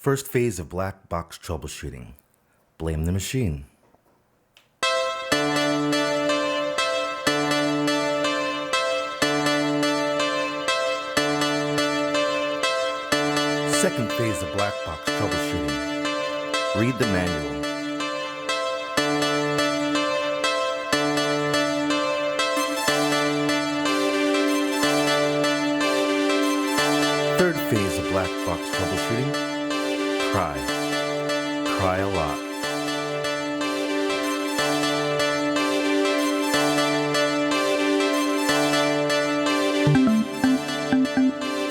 First phase of black box troubleshooting. Blame the machine. Second phase of black box troubleshooting. Read the manual. Third phase of black box troubleshooting. Cry. Cry a lot.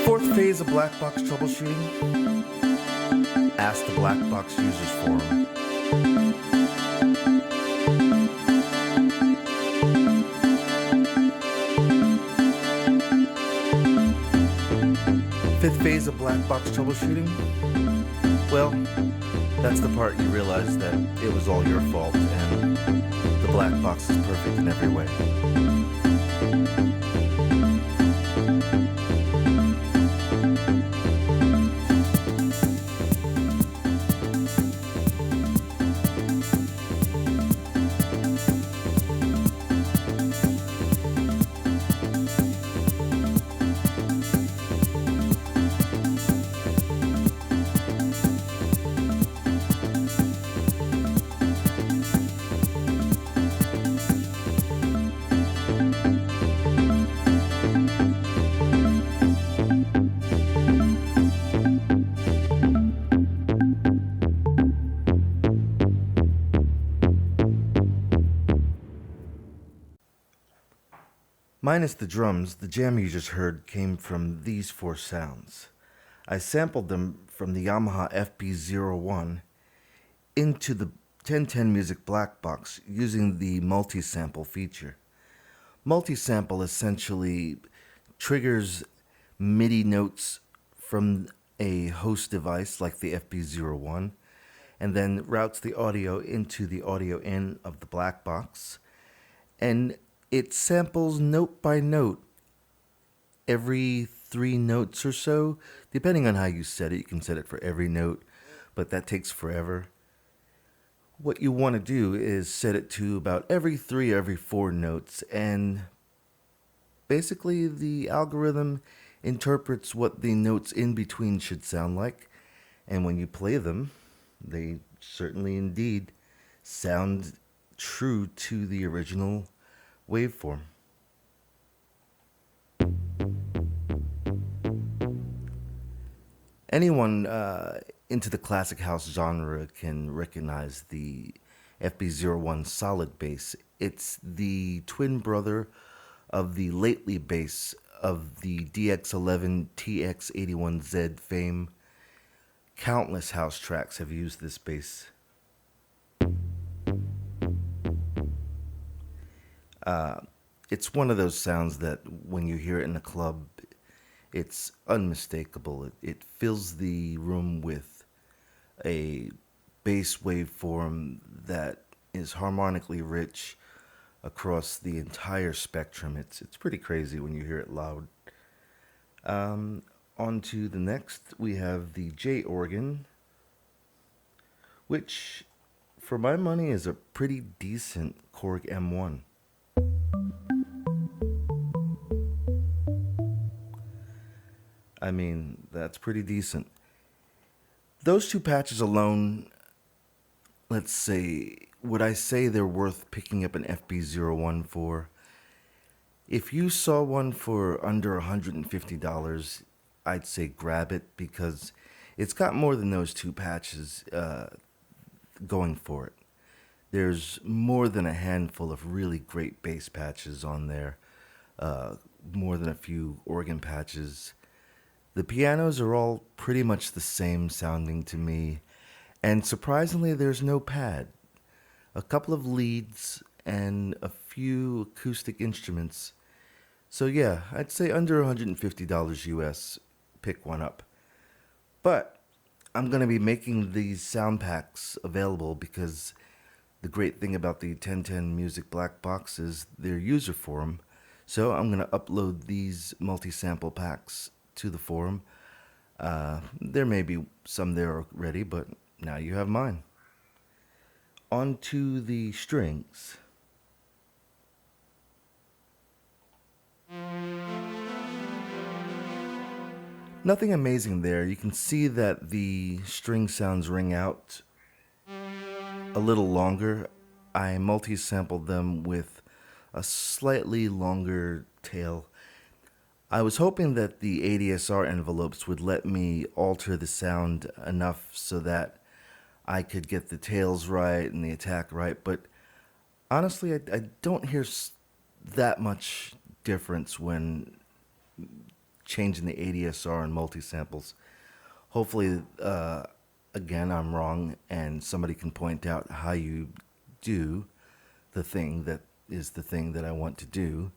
Fourth phase of black box troubleshooting. Ask the black box users forum. Fifth phase of black box troubleshooting. Well, that's the part you realize that it was all your fault and the black box is perfect in every way. Minus the drums, the jam you just heard came from these four sounds. I sampled them from the Yamaha FB-01 into the 1010Music Blackbox using the Multisample feature. Multisample essentially triggers MIDI notes from a host device like the FB-01 and then routes the audio into the audio in of the black box, and it samples note by note every 3 notes or so, depending on how you set it. You can set it for every note, but that takes forever. What you want to do is set it to about every 3 or every 4 notes, and basically the algorithm interprets what the notes in between should sound like, and when you play them, they certainly indeed sound true to the original waveform. Anyone into the classic house genre can recognize the FB-01 solid bass. It's the twin brother of the lately bass of the DX11 TX81Z fame. Countless house tracks have used this bass. It's one of those sounds that when you hear it in a club, it's unmistakable. It fills the room with a bass waveform that is harmonically rich across the entire spectrum. It's pretty crazy when you hear it loud. On to the next, we have the J organ, which for my money is a pretty decent Korg M1. I mean, that's pretty decent. Those 2 patches alone, let's say, would I say they're worth picking up an FB-01 for? If you saw one for under $150, I'd say grab it, because it's got more than those 2 patches going for it. There's more than a handful of really great bass patches on there, more than a few organ patches. The pianos are all pretty much the same sounding to me, and surprisingly there's no pad. A couple of leads and a few acoustic instruments. So yeah, I'd say under $150 US, pick one up. But I'm going to be making these sound packs available because the great thing about the 1010Music Blackbox is their user forum. So I'm going to upload these multi-sample packs to the forum. There may be some there already, but now you have mine. On to the strings. Nothing amazing there. You can see that the string sounds ring out a little longer. I multi-sampled them with a slightly longer tail. I was hoping that the ADSR envelopes would let me alter the sound enough so that I could get the tails right and the attack right, but honestly, I don't hear that much difference when changing the ADSR and multi-samples. Hopefully, again, I'm wrong and somebody can point out how you do the thing that is the thing that I want to do.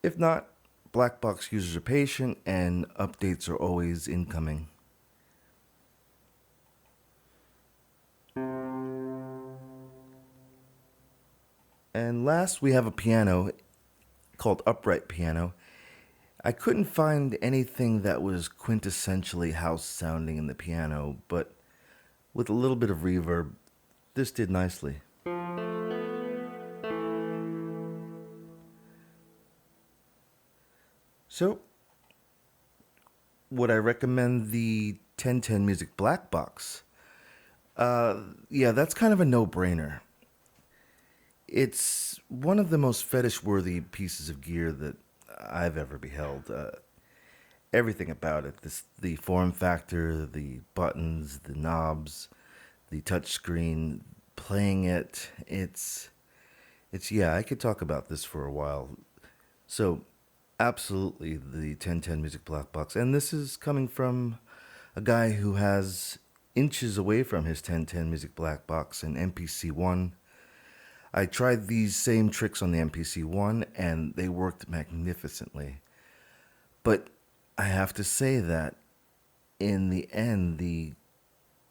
If not, Blackbox users are patient and updates are always incoming. And last, we have a piano called upright piano. I couldn't find anything that was quintessentially house sounding in the piano, but with a little bit of reverb, this did nicely. So, would I recommend the 1010Music Blackbox? Yeah, that's kind of a no-brainer. It's one of the most fetish-worthy pieces of gear that I've ever beheld. Everything about it, the form factor, the buttons, the knobs, the touchscreen, playing it, yeah, I could talk about this for a while. So, absolutely the 1010 Music Blackbox. And this is coming from a guy who has inches away from his 1010 Music Blackbox, an MPC-1. I tried these same tricks on the MPC-1 and they worked magnificently. But I have to say that in the end, the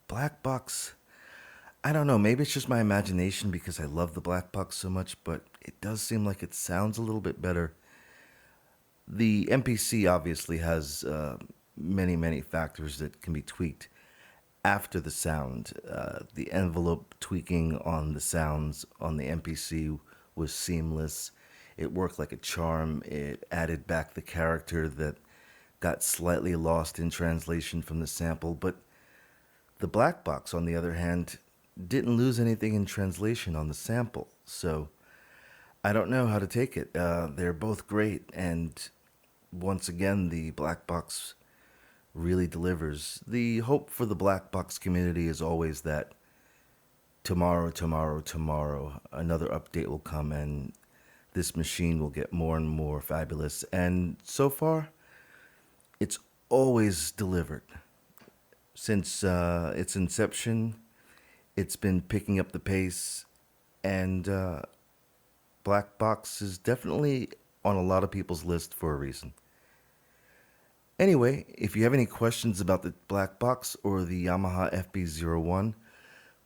Blackbox, I don't know, maybe it's just my imagination because I love the Blackbox so much, but it does seem like it sounds a little bit better. The MPC obviously has many, many factors that can be tweaked after the sound. The envelope tweaking on the sounds on the MPC was seamless. It worked like a charm. It added back the character that got slightly lost in translation from the sample. But the Blackbox, on the other hand, didn't lose anything in translation on the sample. So I don't know how to take it. They're both great, and once again, the Blackbox really delivers. The hope for the Blackbox community is always that tomorrow, another update will come and this machine will get more and more fabulous. And so far, it's always delivered. Since its inception, it's been picking up the pace, and Blackbox is definitely on a lot of people's list for a reason. Anyway, if you have any questions about the Blackbox or the Yamaha FB-01,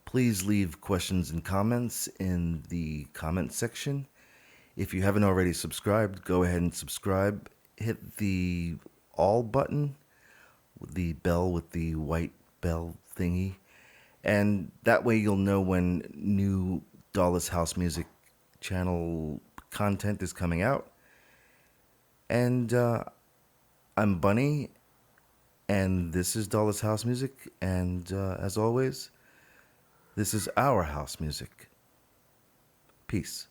please leave questions and comments in the comment section. If you haven't already subscribed, go ahead and subscribe. Hit the all button, the bell with the white bell thingy, and that way you'll know when new Dawless house music channel content is coming out. And I'm Bunny, and this is Dawless House Music, and as always, this is our house music. Peace.